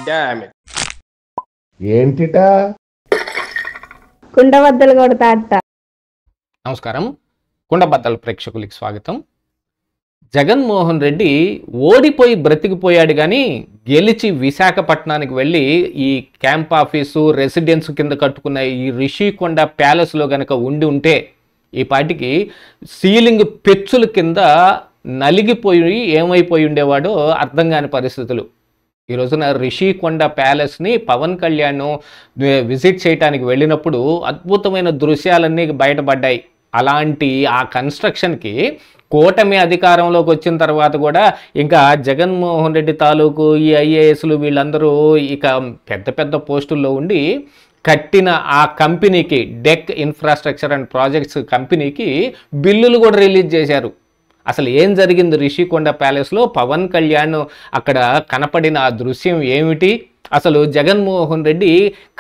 Damn it. ఏంటిటా కుండబద్దలు కొడతా అట్ట. నమస్కారం, కుండబద్దల ప్రేక్షకులకి స్వాగతం. జగన్మోహన్ రెడ్డి ఓడిపోయి బ్రతికిపోయాడు కానీ గెలిచి విశాఖపట్నానికి వెళ్ళి ఈ క్యాంప్ ఆఫీసు రెసిడెన్స్ కింద కట్టుకున్న ఈ రిషికొండ ప్యాలెస్లో గనక ఉండి ఉంటే ఈ పాటికి సీలింగ్ పెచ్చుల కింద నలిగిపోయి ఏమైపోయి ఉండేవాడో అర్థం కాని పరిస్థితులు. ఈ రోజున రిషికొండ ప్యాలెస్ని పవన్ కళ్యాణ్ విజిట్ చేయడానికి వెళ్ళినప్పుడు అద్భుతమైన దృశ్యాలన్నీ బయటపడ్డాయి. అలాంటి ఆ కన్స్ట్రక్షన్కి కూటమి అధికారంలోకి వచ్చిన తర్వాత కూడా ఇంకా జగన్మోహన్ రెడ్డి తాలూకు ఈ ఐఏఎస్లు వీళ్ళందరూ ఇక పెద్ద పెద్ద పోస్టుల్లో ఉండి కట్టిన ఆ కంపెనీకి డెక్ ఇన్ఫ్రాస్ట్రక్చర్ అండ్ ప్రాజెక్ట్స్ కంపెనీకి బిల్లులు కూడా రిలీజ్ చేశారు. అసలు ఏం జరిగింది రిషికొండ ప్యాలెస్లో? పవన్ కళ్యాణ్ అక్కడ కనపడిన ఆ దృశ్యం ఏమిటి? అసలు జగన్మోహన్ రెడ్డి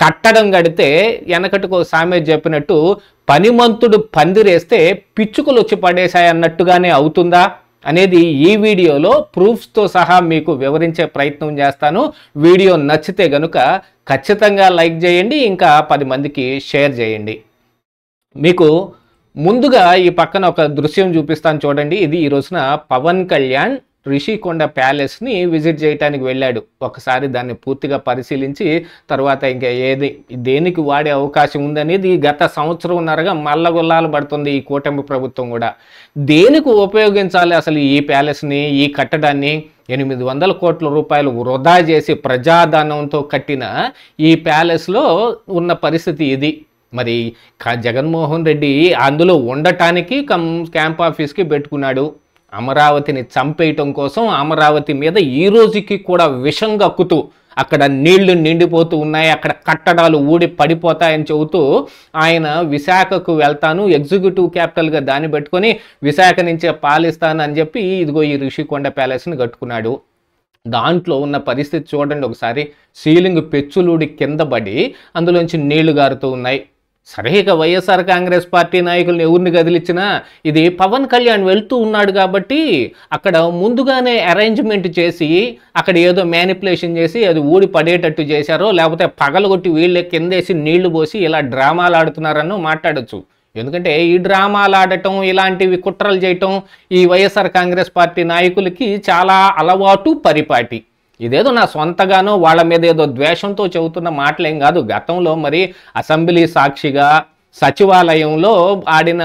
కట్టడం కడితే వెనకటికో సామెత చెప్పినట్టు పనిమంతుడు పందిరేస్తే పిచ్చుకలు వచ్చి పడేశాయి అన్నట్టుగానే అవుతుందా అనేది ఈ వీడియోలో ప్రూఫ్స్తో సహా మీకు వివరించే ప్రయత్నం చేస్తాను. వీడియో నచ్చితే గనుక ఖచ్చితంగా లైక్ చేయండి, ఇంకా 10 మందికి షేర్ చేయండి. మీకు ముందుగా ఈ పక్కన ఒక దృశ్యం చూపిస్తాను చూడండి. ఇది ఈ రోజున పవన్ కళ్యాణ్ రిషికొండ ప్యాలెస్ని విజిట్ చేయడానికి వెళ్ళాడు. ఒకసారి దాన్ని పూర్తిగా పరిశీలించి తర్వాత ఇంకా దేనికి వాడే అవకాశం ఉందనేది గత సంవత్సరంన్నరగా మల్లగొల్లాలు పడుతుంది ఈ కూటమి ప్రభుత్వం కూడా. దేనికి ఉపయోగించాలి అసలు ఈ ప్యాలెస్ని, ఈ కట్టడాన్ని? 800 కోట్ల రూపాయలు వృధా చేసి ప్రజాధనంతో కట్టిన ఈ ప్యాలెస్లో ఉన్న పరిస్థితి ఇది. మరి జగన్మోహన్ రెడ్డి అందులో ఉండటానికి క్యాంప్ ఆఫీస్కి పెట్టుకున్నాడు. అమరావతిని చంపేయటం కోసం అమరావతి మీద ఈ రోజుకి కూడా విషం కక్కుతూ అక్కడ నీళ్లు నిండిపోతూ ఉన్నాయి, అక్కడ కట్టడాలు ఊడి పడిపోతాయని చెబుతూ ఆయన విశాఖకు వెళ్తాను, ఎగ్జిక్యూటివ్ క్యాపిటల్గా దాన్ని పెట్టుకొని విశాఖ నుంచే పాలిస్తాను అని చెప్పి ఇదిగో ఈ రిషికొండ ప్యాలెస్ని కట్టుకున్నాడు. దాంట్లో ఉన్న పరిస్థితి చూడండి ఒకసారి. సీలింగ్ పెచ్చులూడి కింద పడి అందులోంచి నీళ్లు గారుతూ ఉన్నాయి. సరే, ఇక వైఎస్ఆర్ కాంగ్రెస్ పార్టీ నాయకులను ఎవరిని కదిలిచ్చినా ఇది పవన్ కళ్యాణ్ వెళ్తూ ఉన్నాడు కాబట్టి అక్కడ ముందుగానే అరేంజ్మెంట్ చేసి అక్కడ ఏదో మ్యానిపులేషన్ చేసి అది ఊడి పడేటట్టు చేశారో, లేకపోతే పగలగొట్టి వీళ్ళే కిందేసి నీళ్లు పోసి ఇలా డ్రామాలు ఆడుతున్నారని మాట్లాడచ్చు. ఎందుకంటే ఈ డ్రామాలు ఆడటం, ఇలాంటివి కుట్రలు చేయటం ఈ వైఎస్ఆర్ కాంగ్రెస్ పార్టీ నాయకులకి చాలా అలవాటు, పరిపాటి. ఇదేదో నా సొంతగానో వాళ్ళ మీద ఏదో ద్వేషంతో చెబుతున్న మాటలేం కాదు. గతంలో మరి అసెంబ్లీ సాక్షిగా సచివాలయంలో ఆడిన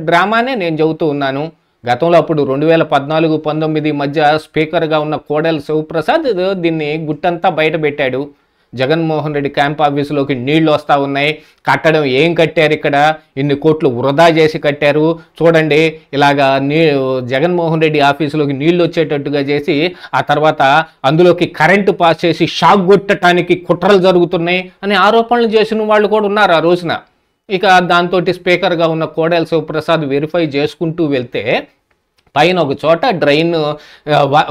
డ్రామానే నేను చెబుతూ ఉన్నాను. గతంలో అప్పుడు 2014-19 మధ్య స్పీకర్గా ఉన్న కోడెల శివప్రసాద్ దీన్ని గుట్టంతా బయట పెట్టాడు. జగన్మోహన్ రెడ్డి క్యాంప్ ఆఫీసులోకి నీళ్లు వస్తూ ఉన్నాయి, కట్టడం ఏం కట్టారు, ఇక్కడ ఇన్ని కోట్లు వృధా చేసి కట్టారు చూడండి, ఇలాగా జగన్మోహన్ రెడ్డి ఆఫీసులోకి నీళ్లు వచ్చేటట్టుగా చేసి ఆ తర్వాత అందులోకి కరెంటు పాస్ చేసి షాక్ కొట్టడానికి కుట్రలు జరుగుతున్నాయి అని ఆరోపణలు చేసిన వాళ్ళు కూడా ఉన్నారు ఆ రోజున. ఇక దాంతో స్పీకర్గా ఉన్న కోడెల శివప్రసాద్ వెరిఫై చేసుకుంటూ వెళ్తే పైన ఒక చోట డ్రైన్,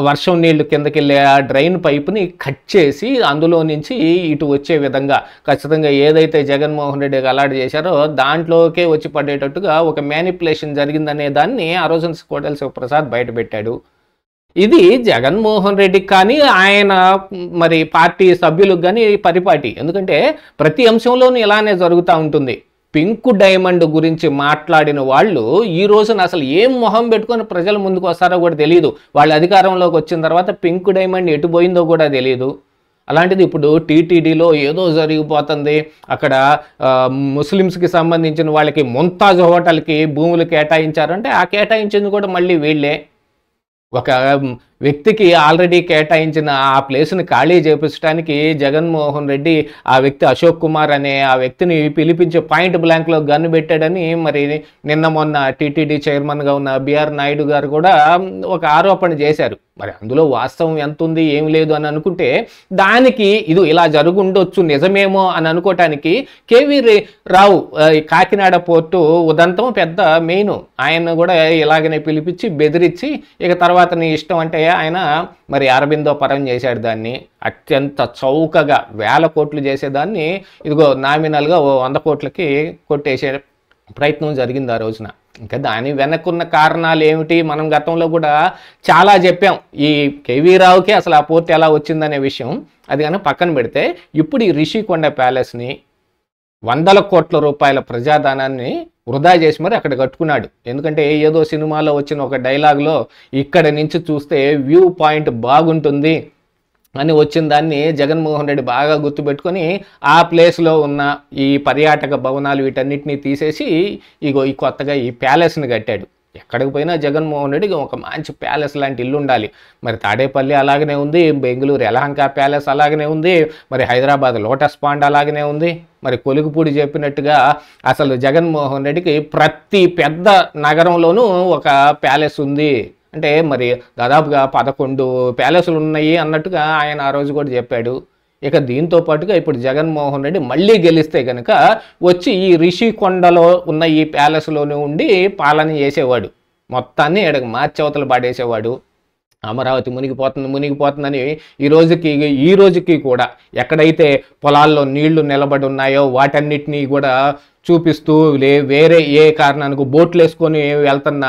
వర్షం నీళ్లు కిందకి వెళ్ళే ఆ డ్రైన్ పైపుని కట్ చేసి అందులో నుంచి ఇటు వచ్చే విధంగా ఖచ్చితంగా ఏదైతే జగన్మోహన్ రెడ్డికి అలాట్ చేశారో దాంట్లోకే వచ్చి పడేటట్టుగా ఒక మ్యానిపులేషన్ జరిగిందనే దాన్ని ఆ రోజున కోడెల శివప్రసాద్ బయటపెట్టాడు. ఇది జగన్మోహన్ రెడ్డికి కానీ ఆయన మరి పార్టీ సభ్యులకు కానీ పరిపాటి. ఎందుకంటే ప్రతి అంశంలోనూ ఇలానే జరుగుతూ ఉంటుంది. పింక్ డైమండ్ గురించి మాట్లాడిన వాళ్ళు ఈ రోజున అసలు ఏం మొహం పెట్టుకొని ప్రజల ముందుకు వస్తారో కూడా తెలియదు. వాళ్ళ అధికారంలోకి వచ్చిన తర్వాత పింక్ డైమండ్ ఎటు పోయిందో కూడా తెలియదు. అలాంటిది ఇప్పుడు టీటీడీలో ఏదో జరిగిపోతుంది. అక్కడ ముస్లిమ్స్కి సంబంధించిన వాళ్ళకి ముంతాజ్ హోటల్కి భూములు కేటాయించారంటే ఆ కేటాయించింది కూడా మళ్ళీ వీళ్ళే. ఒక వ్యక్తికి ఆల్రెడీ కేటాయించిన ఆ ప్లేస్ని ఖాళీ చేపించడానికి జగన్మోహన్ రెడ్డి ఆ వ్యక్తి అశోక్ కుమార్ అనే ఆ వ్యక్తిని పిలిపించి పాయింట్ బ్లాంక్లో గన్ను పెట్టాడని మరి నిన్న మొన్న టీటీడీ చైర్మన్గా ఉన్న బిఆర్ నాయుడు గారు కూడా ఒక ఆరోపణ చేశారు. మరి అందులో వాస్తవం ఎంత ఉంది ఏమి లేదు అని అనుకుంటే దానికి ఇది ఇలా జరుగుండొచ్చు నిజమేమో అని అనుకోవటానికి కేవీ రావు కాకినాడ పోర్టు ఉదంతం పెద్ద మెయిన్. ఆయన కూడా ఇలాగనే పిలిపించి బెదిరించి ఇక తర్వాత నీ ఇష్టం అంటే ఆయన మరి అరబిందో పరం చేశాడు. దాన్ని అత్యంత చౌకగా 1000 కోట్లు చేసేదాన్ని ఇదిగో నామినల్గా 100 కోట్లకి కొట్టేశాడు. ప్రయత్నం జరిగింది ఆ రోజున. ఇంకా దాని వెనక్కున్న కారణాలు ఏమిటి మనం గతంలో కూడా చాలా చెప్పాం. ఈ కేవీ రావుకి అసలు ఆ పోర్ట్ ఎలా వచ్చిందనే విషయం అది కానీ పక్కన పెడితే, ఇప్పుడు ఈ రిషికొండ ప్యాలెస్ని వందల కోట్ల రూపాయల ప్రజాధనాన్ని వృధా చేసి మరి అక్కడ కట్టుకున్నాడు. ఎందుకంటే ఏదో సినిమాలో వచ్చిన ఒక డైలాగ్లో ఇక్కడ నుంచి చూస్తే వ్యూ పాయింట్ బాగుంటుంది అని వచ్చిన దాన్ని జగన్మోహన్ రెడ్డి బాగా గుర్తుపెట్టుకొని ఆ ప్లేస్లో ఉన్న ఈ పర్యాటక భవనాలు వీటన్నిటిని తీసేసి ఇగో ఈ కొత్తగా ఈ ప్యాలెస్ని కట్టాడు. ఎక్కడికి పోయినా జగన్మోహన్ రెడ్డికి ఒక మంచి ప్యాలెస్ లాంటి ఇల్లు ఉండాలి. మరి తాడేపల్లి అలాగనే ఉంది, బెంగళూరు యలహంక ప్యాలెస్ అలాగనే ఉంది, మరి హైదరాబాద్ లోటస్ పాండ్ అలాగనే ఉంది. మరి కొలుగుపూడి చెప్పినట్టుగా అసలు జగన్మోహన్ రెడ్డికి ప్రతి పెద్ద నగరంలోనూ ఒక ప్యాలెస్ ఉంది అంటే మరి దాదాపుగా 11 ప్యాలెస్లు ఉన్నాయి అన్నట్టుగా ఆయన ఆ రోజు కూడా చెప్పాడు. ఇక దీంతో పాటుగా ఇప్పుడు జగన్మోహన్ రెడ్డి మళ్ళీ గెలిస్తే కనుక వచ్చి ఈ రిషికొండలో ఉన్న ఈ ప్యాలెస్లోనే ఉండి పాలన చేసేవాడు. మొత్తాన్ని ఎడకు మార్చవతలు పాడేసేవాడు. అమరావతి మునిగిపోతుందని ఈ రోజుకి కూడా ఎక్కడైతే పొలాల్లో నీళ్లు నిలబడి ఉన్నాయో వాటన్నిటినీ కూడా చూపిస్తూ వేరే ఏ కారణానికి బోట్లు వేసుకొని వెళ్తున్న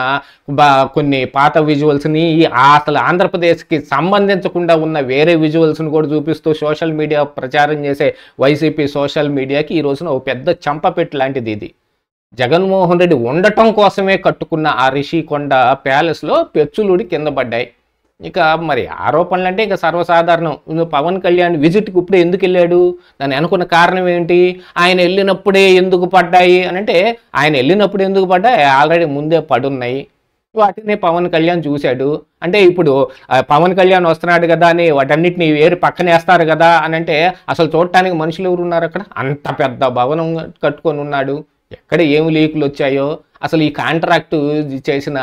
కొన్ని పాత విజువల్స్ని అసలు ఆంధ్రప్రదేశ్కి సంబంధించకుండా ఉన్న వేరే విజువల్స్ని కూడా చూపిస్తూ సోషల్ మీడియా ప్రచారం చేసే వైసీపీ సోషల్ మీడియాకి ఈ రోజున ఒక పెద్ద చంపపెట్టు లాంటిది ఇది. జగన్మోహన్ రెడ్డి ఉండటం కోసమే కట్టుకున్న ఆ రిషికొండ ప్యాలెస్లో పెచ్చులుడి కింద పడ్డాయి. ఇక మరి ఆరోపణలు అంటే ఇక సర్వసాధారణం. పవన్ కళ్యాణ్ విజిట్కి ఇప్పుడే ఎందుకు వెళ్ళాడు, దాన్ని అనుకున్న కారణం ఏంటి, ఆయన వెళ్ళినప్పుడే ఎందుకు పడ్డాయి అని అంటే, ఆయన వెళ్ళినప్పుడు ఎందుకు పడ్డాయి ఆల్రెడీ ముందే పడున్నాయి, వాటిని పవన్ కళ్యాణ్ చూశాడు. అంటే ఇప్పుడు పవన్ కళ్యాణ్ వస్తున్నాడు కదా అని వాటన్నిటిని వేరు పక్కన వేస్తారు కదా అని అంటే, అసలు చూడటానికి మనుషులు ఎవరు ఉన్నారు అక్కడ? అంత పెద్ద భవనం కట్టుకొని ఉన్నాడు. ఎక్కడ ఏమి లీకులు వచ్చాయో, అసలు ఈ కాంట్రాక్టు చేసిన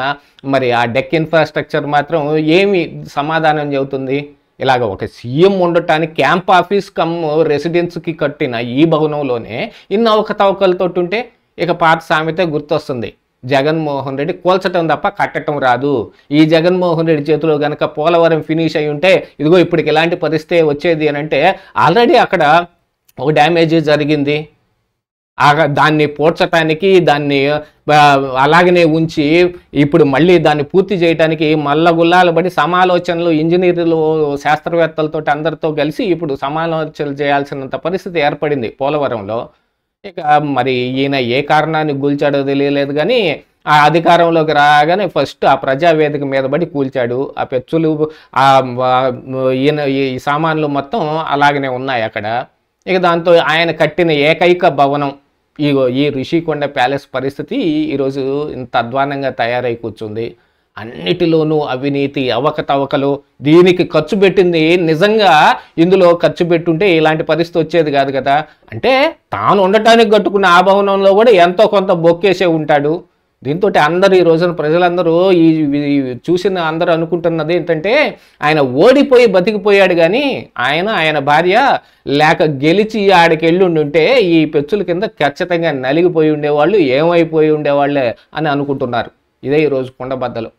మరి ఆ డెక్ ఇన్ఫ్రాస్ట్రక్చర్ మాత్రం ఏమి సమాధానం చెబుతుంది? ఇలాగ ఒక సీఎం ఉండటానికి క్యాంప్ ఆఫీస్ కమ్ రెసిడెన్స్కి కట్టిన ఈ భవనంలోనే ఇన్ని అవకతవకలతో ఉంటే ఇక పాత సామెత గుర్తొస్తుంది. జగన్మోహన్ రెడ్డి కూల్చటం తప్ప కట్టడం రాదు. ఈ జగన్మోహన్ రెడ్డి చేతిలో కనుక పోలవరం ఫినిష్ అయి ఉంటే ఇదిగో ఇప్పటికి ఎలాంటి పరిస్థితి వచ్చేది అని అంటే, ఆల్రెడీ అక్కడ ఒక డ్యామేజ్ జరిగింది. దాన్ని పోడ్చటానికి దాన్ని అలాగనే ఉంచి ఇప్పుడు మళ్ళీ దాన్ని పూర్తి చేయడానికి మల్లగుల్లాలు పడి సమాలోచనలు ఇంజనీర్లు శాస్త్రవేత్తలతో అందరితో కలిసి ఇప్పుడు సమాలోచనలు చేయాల్సినంత పరిస్థితి ఏర్పడింది పోలవరంలో. ఇక మరి ఈయన ఏ కారణాన్ని కూల్చాడో తెలియలేదు కానీ ఆ అధికారంలోకి రాగానే ఫస్ట్ ఆ ప్రజావేదిక మీద పడి కూల్చాడు. ఆ పెచ్చులు ఈయన ఈ సామాన్లు మొత్తం అలాగనే ఉన్నాయి అక్కడ. ఇక దాంతో ఆయన కట్టిన ఏకైక భవనం ఈ రిషికొండ ప్యాలెస్ పరిస్థితి ఈరోజు ఇంత అధ్వానంగా తయారై కూర్చుంది. అన్నిటిలోనూ అవినీతి, అవకతవకలు. దీనికి ఖర్చు పెట్టింది నిజంగా ఇందులో ఖర్చు పెట్టుంటే ఇలాంటి పరిస్థితి వచ్చేది కాదు కదా. అంటే తాను ఉండటానికి కట్టుకున్న ఆ భవనంలో కూడా ఎంతో కొంత బొక్కేసే ఉంటాడు. దీంతో అందరూ ఈ రోజున ప్రజలందరూ ఈ చూసిన అందరూ అనుకుంటున్నది ఏంటంటే, ఆయన ఓడిపోయి బతికిపోయాడు కానీ ఆయన భార్య లేక గెలిచి ఆడికి వెళ్ళి ఉంటే ఈ పెచ్చుల కింద ఖచ్చితంగా నలిగిపోయి ఉండేవాళ్ళు, ఏమైపోయి ఉండేవాళ్ళే అని అనుకుంటున్నారు. ఇదే ఈరోజు కుండబద్దలు.